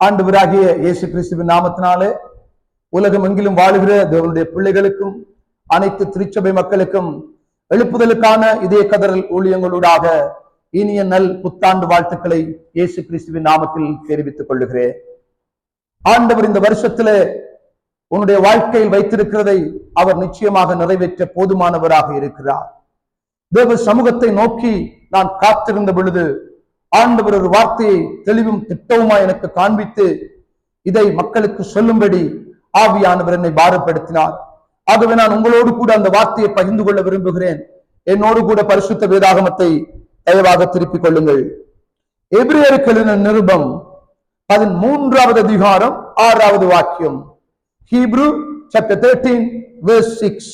ஆண்டவராகிய இயேசு கிறிஸ்துவின் நாமத்தினாலே உலகம் எங்கிலும் வாழுகிற தேவனுடைய பிள்ளைகளுக்கும் அனைத்து திருச்சபை மக்களுக்கும் எழுப்புதலுக்கான இதய கதறல் ஊழியங்களூடாக இனிய நல் புத்தாண்டு வாழ்த்துக்களை இயேசு கிறிஸ்துவின் நாமத்தில் தெரிவித்துக் கொள்ளுகிறேன். ஆண்டவர் இந்த வருஷத்திலே உன்னுடைய வாழ்க்கையில் வைத்திருக்கிறதை அவர் நிச்சயமாக நிறைவேற்ற போதுமானவராக இருக்கிறார். தேவ சமூகத்தை நோக்கி நான் காத்திருந்த பொழுது ஆண்டவர் ஒரு வார்த்தையை தெளிவும் திட்டவுமா எனக்கு காண்பித்து இதை மக்களுக்கு சொல்லும்படி ஆவியானவர் என்னை பாரப்படுத்தினார். ஆகவே நான் உங்களோடு கூட அந்த வார்த்தையை பகிர்ந்து கொள்ள விரும்புகிறேன். என்னோடு கூட பரிசுத்த வேதாகமத்தை தயவாக திருப்பிக் கொள்ளுங்கள். எபிரேயருக்கு எழுதின நிருபம் 13வது அதிகாரம் 6வது வாக்கியம். Hebrew chapter 13 verse 6.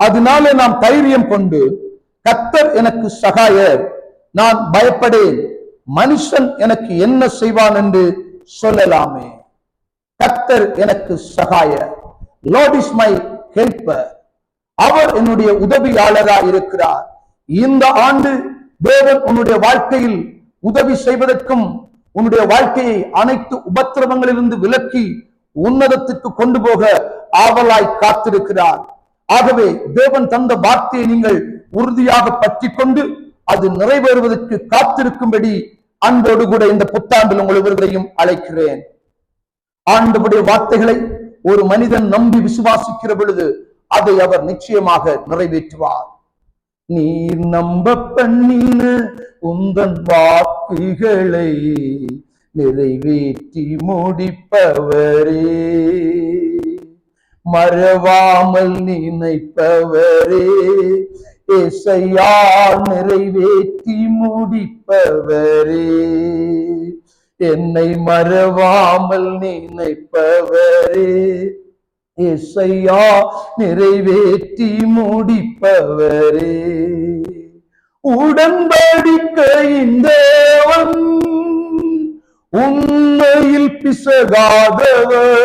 அதனாலே நாம் தைரியம் கொண்டு கர்த்தர் எனக்கு சகாயர், நான் பயப்படேன், மனுஷன் எனக்கு என்ன செய்வான் என்று சொல்லலாமே. கர்த்தர் எனக்கு சகாயர், Lord is my helper. அவர் என்னுடைய உதவியாளராக இருக்கிறார். இந்த ஆண்டு தேவன் உன்னுடைய வாழ்க்கையில் உதவி செய்வதற்கும் உன்னுடைய வாழ்க்கையை அனைத்து உபத்திரவங்களிலிருந்து விலக்கி உன்னதத்துக்கு கொண்டு போக ஆவலாய் காத்திருக்கிறார். ஆகவே தேவன் தந்த வார்த்தையை நீங்கள் உறுதியாக பற்றி கொண்டு அது நிறைவேறுவதற்கு காத்திருக்கும்படி அன்போடு கூட இந்த புத்தாண்டில் உங்கள் ஒவ்வொருவரையும் அழைக்கிறேன். ஆண்டவருடைய வார்த்தைகளை ஒரு மனிதன் நம்பி விசுவாசிக்கிற பொழுது அதை அவர் நிச்சயமாக நிறைவேற்றுவார். நீர் நம்ப பண்ணின உந்தன் வாக்குகளை நிறைவேற்றி முடிப்பவரே, மறவாமல் நினைப்பவரே, ஏசையா நிறைவேற்றி முடிப்பவரே, என்னை மறவாமல் நினைப்பவரே, ஏசையா நிறைவேற்றி முடிப்பவரே. உடன்படிக்கையின் தேவன் உண்மையில் பிசகாதவர்,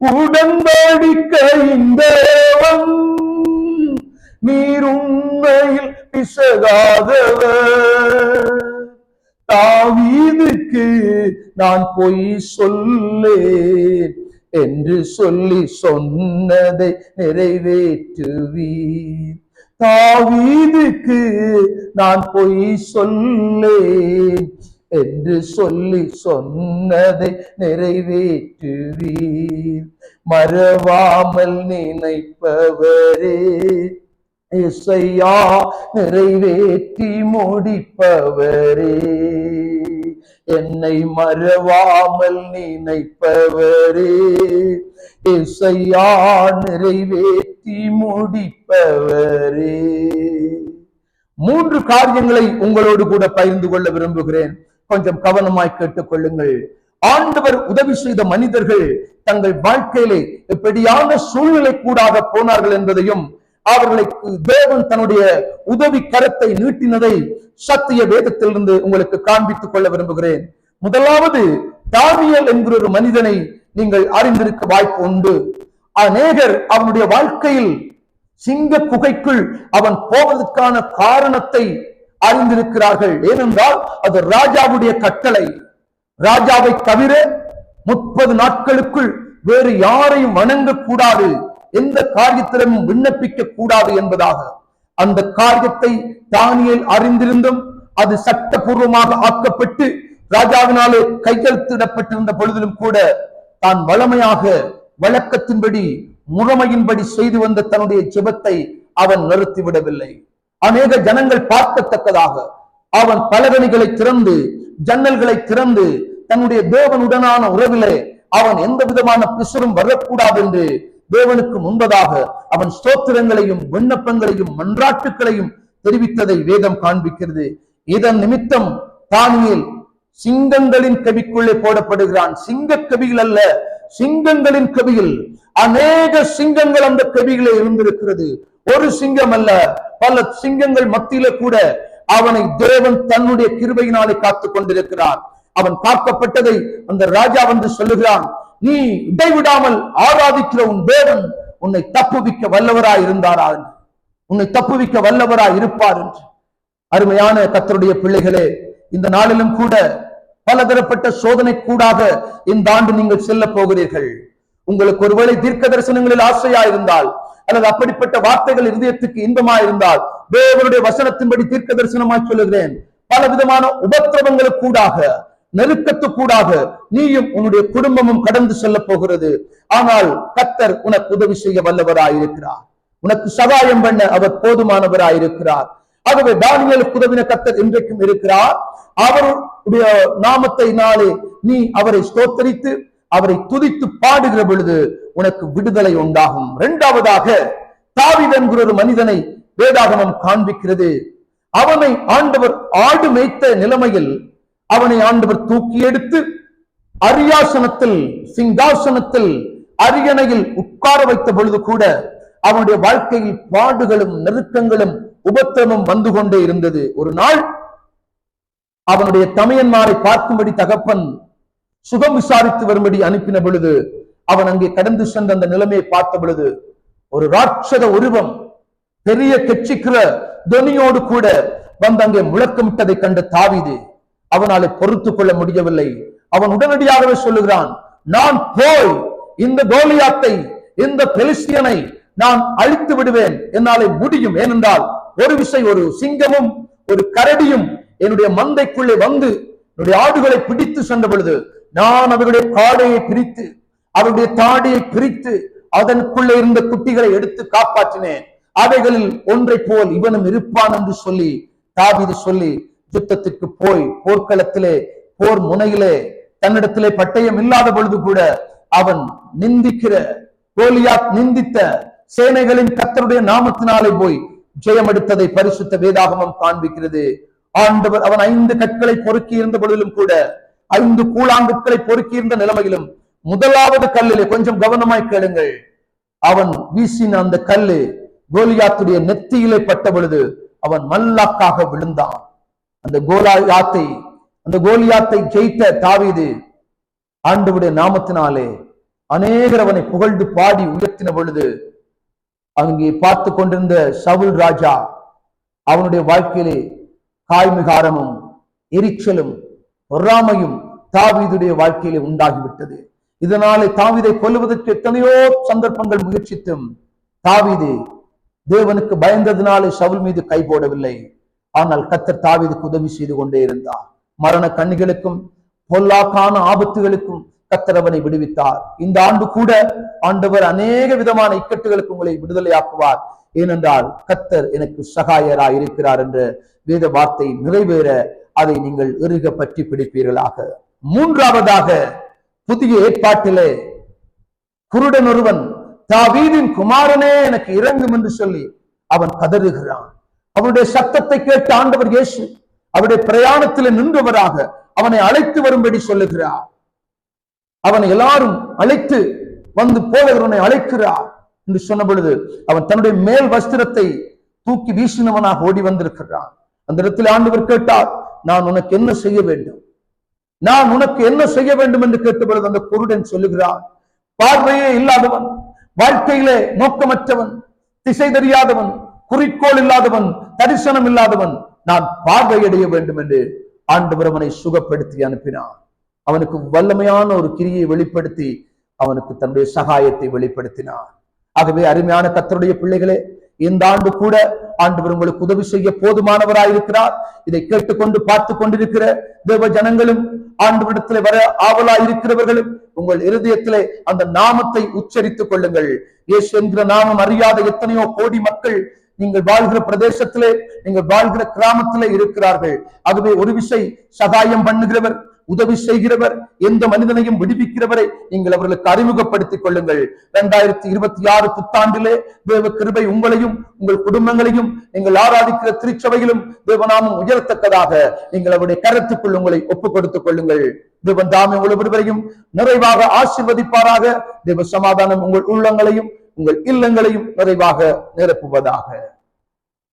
உடன்படிக்கையின் தேவன் நீர் உண்மையில் பிசகாதவர். தாவீதுக்கு நான் பொய் சொல்லேன் என்று சொல்லி சொன்னதை நிறைவேற்றுவீர். தாவீதுக்கு நான் பொய் சொல்லேன் என்று சொல்லி சொன்னதை நிறைவேற்றுவீர். மறவாமல் நினைப்பவரே, ஏசையா நிறைவேற்றி முடிப்பவரே, என்னை மறவாமல் நினைப்பவரே, ஏசையா நிறைவேற்றி முடிப்பவரே. 3 காரியங்களை உங்களோடு கூட பகிர்ந்து கொள்ள விரும்புகிறேன். கொஞ்சம் கவனமாய் கேட்டுக் கொள்ளுங்கள். ஆண்டவர் உதவி செய்த மனிதர்கள் தங்கள் வாழ்க்கையிலே எப்படியான சூழ்நிலை கூடாக போனார்கள் என்பதையும் அவர்களுக்கு தேவன் தன்னுடைய உதவி கரத்தை நீட்டினதை சத்திய வேதத்திலிருந்து உங்களுக்கு காண்பித்துக் கொள்ள விரும்புகிறேன். முதலாவது, தானியேல் என்கிற ஒரு மனிதனை நீங்கள் அறிந்திருக்க வாய்ப்பு உண்டு. அநேகர் அவனுடைய வாழ்க்கையில் சிங்க குகைக்குள் அவன் போவதற்கான காரணத்தை அறிந்திருக்கிறார்கள். ஏனென்றால் அது ராஜாவுடைய கட்டளை. ராஜாவை தவிர 30 நாட்களுக்குள் வேறு யாரையும் வணங்கக்கூடாது, எந்த காரியத்திலும் விண்ணப்பிக்க கூடாது என்பதாக. அந்த காரியத்தை தானியேல் அறிந்திருந்தும் அது சட்டபூர்வமாக ஆக்கப்பட்டு ராஜாவினாலே கையெழுத்திடப்பட்டிருந்த பொழுதிலும் கூட தான் வளமையாக வழக்கத்தின்படி முறைமையின்படி செய்து வந்த தன்னுடைய ஜெபத்தை அவன் நிறுத்திவிடவில்லை. அநேக ஜனங்கள் பார்க்கத்தக்கதாக அவன் பலகணிகளை திறந்து ஜன்னல்களை திறந்து தன்னுடைய தேவனுடனான உறவிலே அவன் எந்த விதமான பிசுறும் வரக்கூடாது என்று தேவனுக்கு முன்பதாக அவன் ஸ்தோத்திரங்களையும் விண்ணப்பங்களையும் மன்றாட்டுக்களையும் தெரிவித்ததை வேதம் காண்பிக்கிறது. இதன் நிமித்தம் தானியேல் சிங்கங்களின் கவிக்குள்ளே போடப்படுகிறான். சிங்க கவிகள் அல்ல, சிங்கங்களின் கவியில். அநேக சிங்கங்கள் அந்த கவிகளே இருந்திருக்கிறது. ஒரு சிங்கம் அல்ல, பல சிங்கங்கள் மத்தியில கூட அவனை தேவன் தன்னுடைய கிருபையினாலே காத்துக் கொண்டிருக்கிறார். அவன் காக்கப்பட்டதை அந்த ராஜா வந்து சொல்லுகிறான், நீ இடைவிடாமல் ஆராதிக்கிற உன் தேவன் உன்னை தப்புவிக்க வல்லவராய் இருந்தாரா என்று, உன்னை தப்புவிக்க வல்லவராய் இருப்பார் என்று. அருமையான கர்த்தருடைய பிள்ளைகளே, இந்த நாளிலும் கூட பலதரப்பட்ட சோதனை கூடாக இந்த ஆண்டு நீங்கள் செல்ல போகிறீர்கள். உங்களுக்கு ஒருவேளை தீர்க்க தரிசனங்களில் ஆசையா இருந்தால், அல்லது அப்படிப்பட்ட வார்த்தைகள் இதயத்துக்கு இன்பமா இருந்தால், தேவனுடைய வசனத்தின்படி தீர்க்க தரிசனமாய் சொல்லுகிறேன், பல விதமான உபத்திரவங்களுக்கு கூடாக, நெருக்கத்துக்கூடாக நீயும் உன்னுடைய குடும்பமும் கடந்து செல்ல போகிறது. ஆனால் கர்த்தர் உனக்கு உதவி செய்ய வல்லவராயிருக்கிறார். உனக்கு சகாயம் பண்ண அவர் போதுமானவராயிருக்கிறார். ஆகவே தானியேலுக்கு உதவின கர்த்தர் இன்றைக்கும் இருக்கிறார். அவருடைய நாமத்தை நாளே நீ அவரை ஸ்தோத்தரித்து அவரை துதித்து பாடுகிற பொழுது உனக்கு விடுதலை உண்டாகும். இரண்டாவதாக, தாவீது என்கிற ஒரு மனிதனை வேதாகமம் காண்பிக்கிறது. அவனை ஆண்டவர் ஆடு மேய்த்த நிலைமையில் அவனை ஆண்டவர் தூக்கி எடுத்து அரியாசனத்தில், சிங்காசனத்தில், அரியணையில் உட்கார வைத்த பொழுது கூட அவனுடைய வாழ்க்கையில் பாடுகளும் நெருக்கங்களும் உபத்திரமும் வந்து கொண்டே இருந்தது. ஒரு நாள் அவனுடைய தமையன்மாரை பார்க்கும்படி தகப்பன் சுகம் விசாரித்து வரும்படி அனுப்பின பொழுது அவன் அங்கே கடந்து சென்ற அந்த நிலைமையை பார்த்த பொழுது ஒரு ராட்சத உருவம் பெரிய கெச்சிக்கிற தொனியோடு கூட வந்து அங்கே முழக்கமிட்டதை கண்ட தாவீது அவனாலே பொறுத்து கொள்ள முடியவில்லை. அவன் உடனடியாகவே சொல்லுகிறான், நான் போய் இந்த கோலியாத்தை, இந்த பெலிஸ்தியனை நான் அழித்து விடுவேன், என்னாலே முடியும். ஏனென்றால் ஒரு விசை ஒரு சிங்கமும் ஒரு கரடியும் என்னுடைய மந்தைக்குள்ளே வந்து என்னுடைய ஆடுகளை பிடித்து சென்ற பொழுது நான் அவர்களுடைய காடையை பிரித்து அவருடைய தாடியை பிரித்து அதற்குள்ளே இருந்த குட்டிகளை எடுத்து காப்பாற்றினேன். அவைகளில் ஒன்றை போல் இவனும் இருப்பான் என்று சொல்லி தாவீது சொல்லி யுத்தத்திற்கு போய் போர்க்களத்திலே, போர் முனையிலே, தன்னிடத்திலே பட்டயம் இல்லாத பொழுது கூட அவன் நிந்திக்கிற கோலியாத் நிந்தித்த சேனைகளின் கர்த்தருடைய நாமத்தினாலே போய் ஜெயம் எடுத்ததை பரிசுத்த வேதாகமம் காண்பிக்கிறது. ஆண்டவர் அவன் 5 கற்களை பொறுக்கி இருந்த பொழுதிலும் கூட, 5 கூழாங்குட்களை பொறுக்கி இருந்த நிலைமையிலும் முதலாவது கல்லிலே, கொஞ்சம் கவனமாய் கேளுங்கள், அவன் வீசின அந்த கல்லு கோலியாத்துடைய நெத்தியிலே பட்ட பொழுது அவன் மல்லாக்காக விழுந்தான். அந்த கோலியாத்தை ஜெயித்த தாவீது ஆண்டவருடைய நாமத்தினாலே அநேகர் அவனை புகழ்ந்து பாடி உயர்த்தின பொழுது அங்கே பார்த்து கொண்டிருந்த சவுல் ராஜா அவனுடைய வாழ்க்கையிலே காய்மிகாரமும் எரிச்சலும் பொறாமையும் தாவீதுடைய வாழ்க்கையிலே உண்டாகிவிட்டது. இதனாலே தாவீதை கொல்லுவதற்கு எத்தனையோ சந்தர்ப்பங்கள் முயற்சித்தும் தாவீது தேவனுக்கு பயந்ததினாலே சவுல் மீது கை போடவில்லை. ஆனால் கர்த்தர் தாவீதுக்கு உதவி செய்து கொண்டே இருந்தார். மரண கண்ணிகளுக்கும் பொல்லாக்கான ஆபத்துகளுக்கும் கர்த்தர் அவனை விடுவித்தார். இந்த ஆண்டு கூட ஆண்டவர் அநேக விதமான இக்கட்டுகளுக்கு உங்களை விடுதலையாக்குவார். ஏனென்றால் கர்த்தர் எனக்கு சகாயராய் இருக்கிறார் என்ற வேத வார்த்தை நிறைவேற அதை நீங்கள் இறுக பற்றி பிடிப்பீர்களாக. மூன்றாவதாக, புதிய ஏற்பாட்டிலே குருடன் ஒருவன் தாவீதின் குமாரனே எனக்கு இறங்கும் என்று சொல்லி அவன் கதறுகிறான். அவனுடைய சத்தத்தை கேட்டு ஆண்டவர் இயேசு அவருடைய பிரயாணத்தில் நின்றவராக அவனை அழைத்து வரும்படி சொல்லுகிறார். அவனை எல்லாரும் அழைத்து வந்து போதகரனை அழைக்கிறார் என்று சொன்ன பொழுது அவன் தன்னுடைய மேல் வஸ்திரத்தை தூக்கி வீசினவனாக ஓடி வந்திருக்கிறான். அந்த இடத்தில் ஆண்டவர் கேட்டார், நான் உனக்கு என்ன செய்ய வேண்டும், நான் உனக்கு என்ன செய்ய வேண்டும் என்று கேட்ட பொழுது அந்த குருடன் சொல்லுகிறான், பார்வையே இல்லாதவன், வாழ்க்கையிலே நோக்கமற்றவன், திசை தெரியாதவன், குறிக்கோள் இல்லாதவன், தரிசனம் இல்லாதவன், நான் பார்வையடைய வேண்டும் என்று ஆண்டவர் அவனை சுகப்படுத்தி அனுப்பினான். அவனுக்கு வல்லமையான ஒரு கிரியை வெளிப்படுத்தி அவனுக்கு தன்னுடைய சகாயத்தை வெளிப்படுத்தினார். ஆகவே அருமையான கர்த்தருடைய பிள்ளைகளே, இந்த ஆண்டு கூட ஆண்டவர் உங்களுக்கு உதவி செய்ய போதுமானவராயிருக்கிறார். இதை கேட்டுக்கொண்டு பார்த்து கொண்டிருக்கிற தேவ ஜனங்களும் ஆண்டவரிடத்திலே வர ஆவலாய் இருக்கிறவர்களும் உங்கள் இருதயத்திலே அந்த நாமத்தை உச்சரித்துக் கொள்ளுங்கள். இயேசு என்கிற நாமம் அறியாத எத்தனையோ கோடி மக்கள் நீங்கள் வாழ்கிற பிரதேசத்திலே, நீங்கள் வாழ்கிற கிராமத்திலே இருக்கிறார்கள். ஆகவே ஒரு விசை சகாயம் பண்ணுகிறவர், உதவி செய்கிறவர், எந்த மனிதனையும் விடுவிக்கிறவரை நீங்கள் அவர்களுக்கு அறிமுகப்படுத்திக் கொள்ளுங்கள். 2026 புத்தாண்டிலே தேவ கிருபை உங்களையும் உங்கள் குடும்பங்களையும் நீங்கள் ஆராதிக்கிற திருச்சபையிலும் தேவநாமம் உயரத்தக்கதாக நீங்கள் அவருடைய கருத்துக்குள் உங்களை ஒப்புக் கொடுத்துக் கொள்ளுங்கள். தேவன் தாமே ஒவ்வொருவரையும் நிறைவாக ஆசீர்வதிப்பாராக. தேவ சமாதானம் உங்கள் உள்ளங்களையும் உங்கள் இல்லங்களையும் நிறைவாக நிரப்புவதாக.